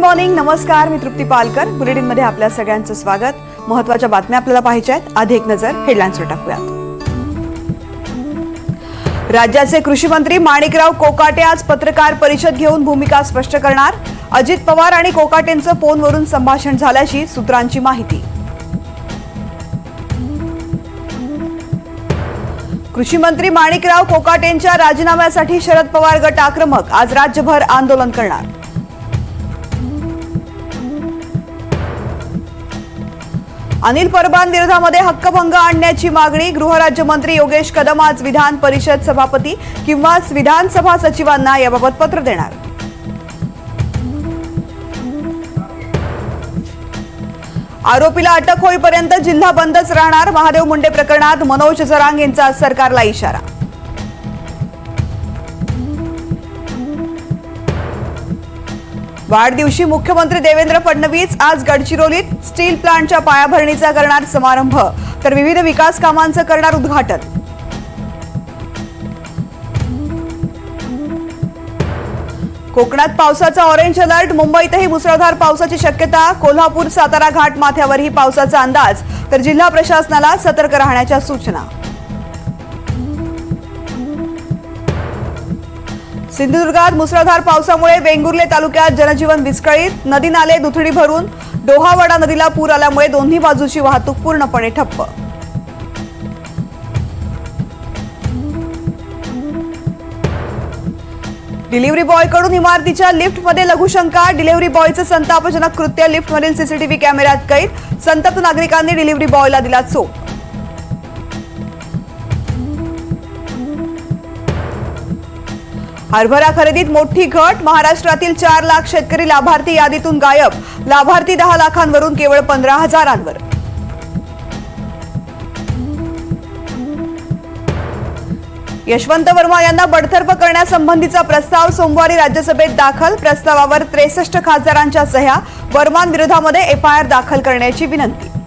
Morning, नमस्कार. मी तृप्ती Palkar. Bulletin मध्ये आपल्या सगळ्यांचं स्वागत. महत्त्वाच्या बातम्या आपल्याला पाहायच्या आहेत. आधी एक नजर हेडलाईन्सवर टाकूयात. राज्याचे कृषी मंत्री माणिकराव कोकाटे आज पत्रकार परिषद घेऊन भूमिका स्पष्ट करणार. अजित पवार आणि कोकाटेंचं फोनवरून संभाषण झाल्याची सूत्रांची माहिती. कृषी मंत्री माणिकराव कोकाटेंच्या राजीनाम्यासाठी शरद पवार गट आक्रमक. आज राज्यभर आंदोलन करणार. अनिल परबांविरोधामध्ये हक्कभंग आणण्याची मागणी. गृहराज्यमंत्री योगेश कदम आज विधान परिषद सभापती किंवा विधानसभा सचिवांना याबाबत पत्र देणार. आरोपीला अटक होईपर्यंत जिल्हा बंदच राहणार. महादेव मुंडे प्रकरणात मनोज जरांगेंचा सरकारला इशारा. वाढदिवशी मुख्यमंत्री देवेंद्र फडणवीस आज गडचिरोलीत स्टील प्लांटच्या पायाभरणीचा करणार समारंभ, तर विविध विकास कामांचं करणार उद्घाटन. कोकणात पावसाचा ऑरेंज अलर्ट. मुंबईतही मुसळधार पावसाची शक्यता. कोल्हापूर सातारा घाट माथ्यावरही पावसाचा अंदाज, तर जिल्हा प्रशासनाला सतर्क राहण्याच्या सूचना. सिंधुदुर्गात मुसळधार पावसामुळे वेंगुर्ले तालुक्यात जनजीवन विस्कळीत. नदी नाले दुथडी भरून डोहावडा नदीला पूर आल्यामुळे दोन्ही बाजूची वाहतूक पूर्णपणे ठप्प. डिलिव्हरी बॉयकडून इमारतीच्या लिफ्टमध्ये लघुशंका. डिलिव्हरी बॉयचं संतापजनक कृत्य लिफ्टमधील सीसीटीव्ही कॅमेऱ्यात कैद. संतप्त नागरिकांनी डिलिव्हरी बॉयला दिला चोप. हरभरा खरेदीत मोठी घट. महाराष्ट्रातील 4 लाख शेतकरी लाभार्थी यादीतून गायब. लाभार्थी 10 लाखांवरून केवळ 15,000. यशवंत वर्मा यांना बडतर्फ करण्यासंबंधीचा प्रस्ताव सोमवारी राज्यसभेत दाखल. प्रस्तावावर 63 खासदारांच्या सह्या. वर्मांविरोधामध्ये एफआयआर दाखल करण्याची विनंती.